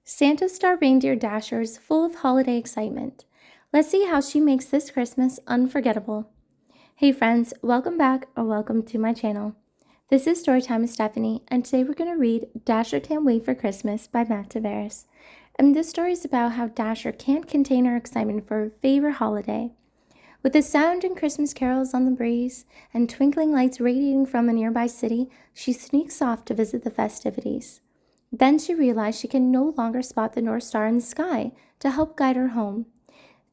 Santa's Star Reindeer Dasher is full of holiday excitement. Let's see how she makes this Christmas unforgettable. Hey friends, welcome back or welcome to my channel. This is Storytime with Stephanie, and today we're going to read Dasher Can't Wait for Christmas by Tavares. And this story is about how Dasher can't contain her excitement for her favorite holiday. With the sound and Christmas carols on the breeze and twinkling lights radiating from a nearby city, she sneaks off to visit the festivities. Then she realized she can no longer spot the North Star in the sky to help guide her home.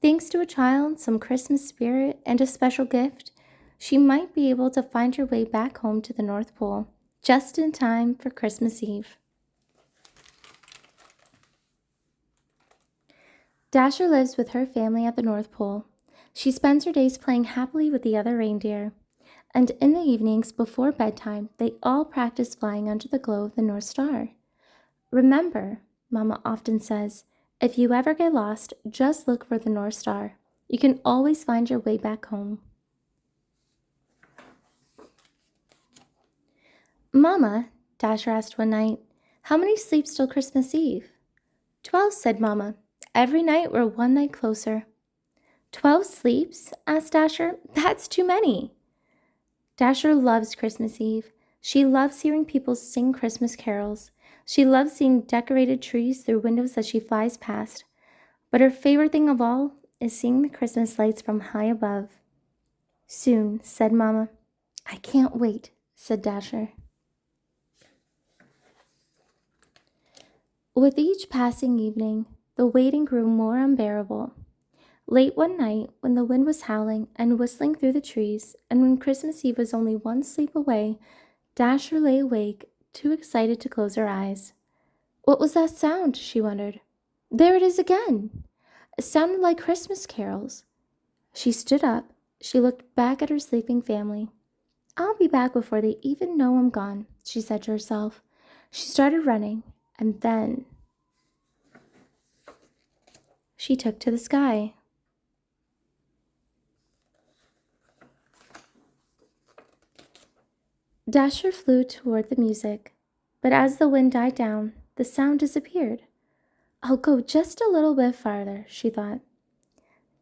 Thanks to a child, some Christmas spirit, and a special gift, she might be able to find her way back home to the North Pole, just in time for Christmas Eve. Dasher lives with her family at the North Pole. She spends her days playing happily with the other reindeer. And in the evenings before bedtime, they all practice flying under the glow of the North Star. Remember, Mama often says, if you ever get lost, just look for the North Star. You can always find your way back home. Mama, Dasher asked one night, how many sleeps till Christmas Eve? 12, said Mama. Every night we're one night closer. 12 sleeps? Asked Dasher. That's too many. Dasher loves Christmas Eve. She loves hearing people sing Christmas carols. She loves seeing decorated trees through windows as she flies past. But her favorite thing of all is seeing the Christmas lights from high above. Soon, said Mama. I can't wait, said Dasher. With each passing evening, the waiting grew more unbearable. Late one night, when the wind was howling and whistling through the trees, and when Christmas Eve was only one sleep away, Dasher lay awake, too excited to close her eyes. What was that sound? She wondered. There it is again! It sounded like Christmas carols. She stood up. She looked back at her sleeping family. I'll be back before they even know I'm gone, she said to herself. She started running, and then she took to the sky. Dasher flew toward the music, but as the wind died down, the sound disappeared. I'll go just a little bit farther, she thought.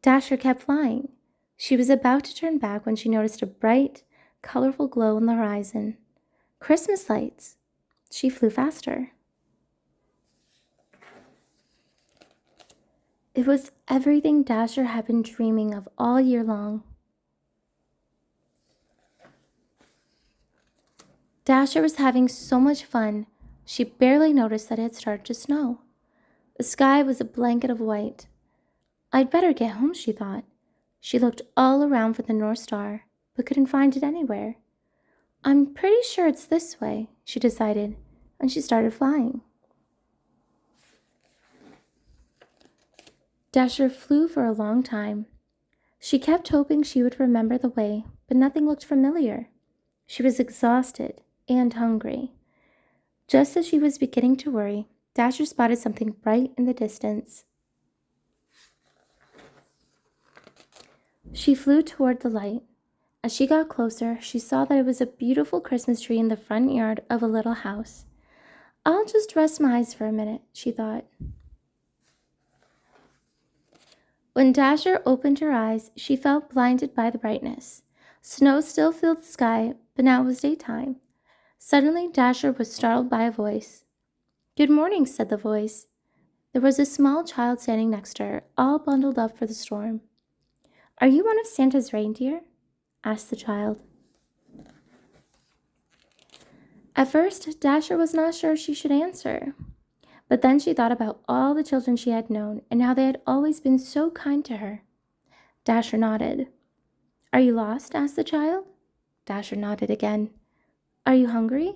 Dasher kept flying. She was about to turn back when she noticed a bright, colorful glow on the horizon. Christmas lights. She flew faster. It was everything Dasher had been dreaming of all year long. Dasher was having so much fun, she barely noticed that it had started to snow. The sky was a blanket of white. I'd better get home, she thought. She looked all around for the North Star, but couldn't find it anywhere. I'm pretty sure it's this way, she decided, and she started flying. Dasher flew for a long time. She kept hoping she would remember the way, but nothing looked familiar. She was exhausted and hungry. Just as she was beginning to worry, Dasher spotted something bright in the distance. She flew toward the light. As she got closer, she saw that it was a beautiful Christmas tree in the front yard of a little house. I'll just rest my eyes for a minute, she thought. When Dasher opened her eyes, she felt blinded by the brightness. Snow still filled the sky, but now it was daytime. Suddenly, Dasher was startled by a voice. Good morning, said the voice. There was a small child standing next to her, all bundled up for the storm. Are you one of Santa's reindeer? Asked the child. At first, Dasher was not sure she should answer. But then she thought about all the children she had known and how they had always been so kind to her. Dasher nodded. Are you lost? Asked the child. Dasher nodded again. Are you hungry?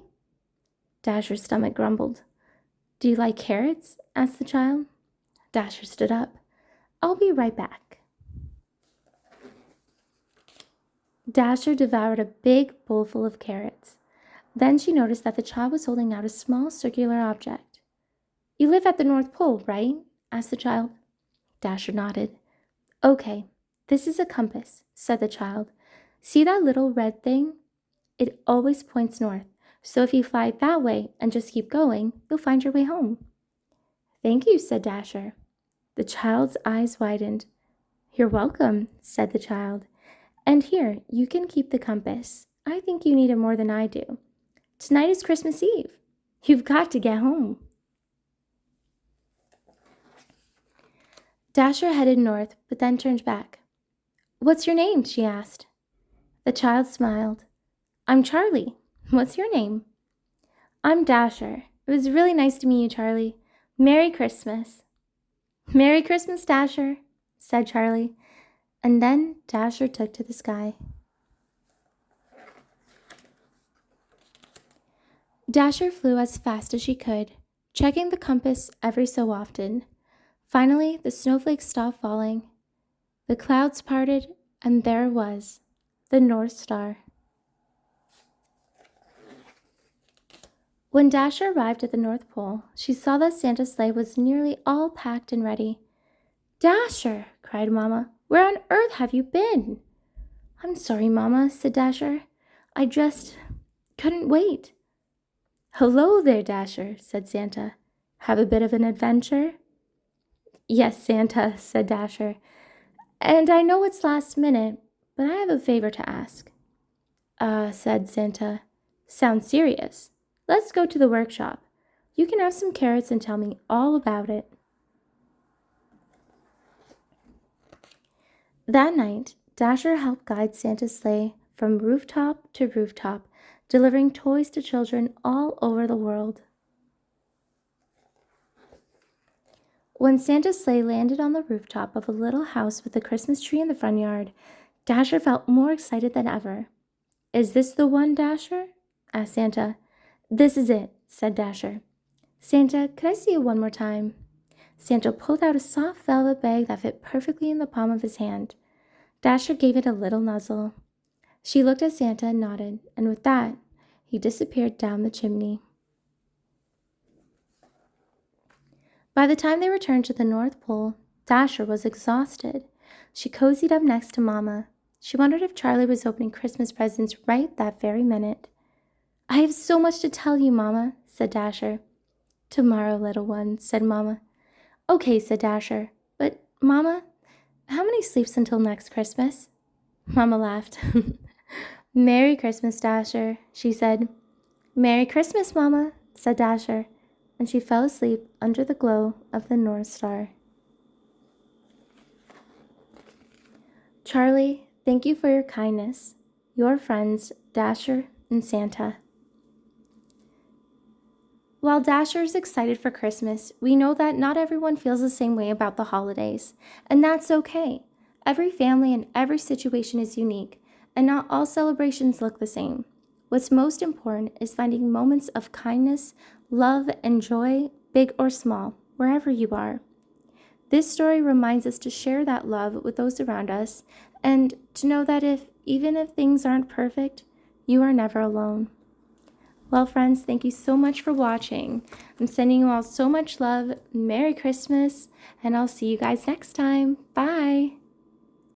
Dasher's stomach grumbled. Do you like carrots? Asked the child. Dasher stood up. I'll be right back. Dasher devoured a big bowl full of carrots. Then she noticed that the child was holding out a small circular object. You live at the North Pole, right? Asked the child. Dasher nodded. Okay, this is a compass, said the child. See that little red thing? It always points north, so if you fly that way and just keep going, you'll find your way home. Thank you, said Dasher. The child's eyes widened. You're welcome, said the child. And here, you can keep the compass. I think you need it more than I do. Tonight is Christmas Eve. You've got to get home. Dasher headed north, but then turned back. What's your name? She asked. The child smiled. I'm Charlie. What's your name? I'm Dasher. It was really nice to meet you, Charlie. Merry Christmas. Merry Christmas, Dasher, said Charlie. And then Dasher took to the sky. Dasher flew as fast as she could, checking the compass every so often. Finally, the snowflakes stopped falling. The clouds parted, and there it was, the North Star. When Dasher arrived at the North Pole, she saw that Santa's sleigh was nearly all packed and ready. Dasher, cried Mama, where on earth have you been? I'm sorry, Mama, said Dasher. I just couldn't wait. Hello there, Dasher, said Santa. Have a bit of an adventure? Yes, Santa, said Dasher. And I know it's last minute, but I have a favor to ask. Said Santa. Sounds serious. Let's go to the workshop. You can have some carrots and tell me all about it. That night, Dasher helped guide Santa's sleigh from rooftop to rooftop, delivering toys to children all over the world. When Santa's sleigh landed on the rooftop of a little house with a Christmas tree in the front yard, Dasher felt more excited than ever. Is this the one, Dasher? Asked Santa. This is it, said Dasher. Santa, could I see it one more time? Santa pulled out a soft velvet bag that fit perfectly in the palm of his hand. Dasher gave it a little nuzzle. She looked at Santa and nodded, and with that, he disappeared down the chimney. By the time they returned to the North Pole, Dasher was exhausted. She cozied up next to Mama. She wondered if Charlie was opening Christmas presents right that very minute. I have so much to tell you, Mama, said Dasher. Tomorrow, little one, said Mama. Okay, said Dasher. But, Mama, how many sleeps until next Christmas? Mama laughed. Merry Christmas, Dasher, she said. Merry Christmas, Mama, said Dasher, and she fell asleep under the glow of the North Star. Charlie, thank you for your kindness. Your friends, Dasher and Santa. While Dasher is excited for Christmas, we know that not everyone feels the same way about the holidays, and that's okay. Every family and every situation is unique, and not all celebrations look the same. What's most important is finding moments of kindness, love, and joy, big or small, wherever you are. This story reminds us to share that love with those around us, and to know that even if things aren't perfect, you are never alone. Well, friends, thank you so much for watching. I'm sending you all so much love. Merry Christmas, and I'll see you guys next time. Bye!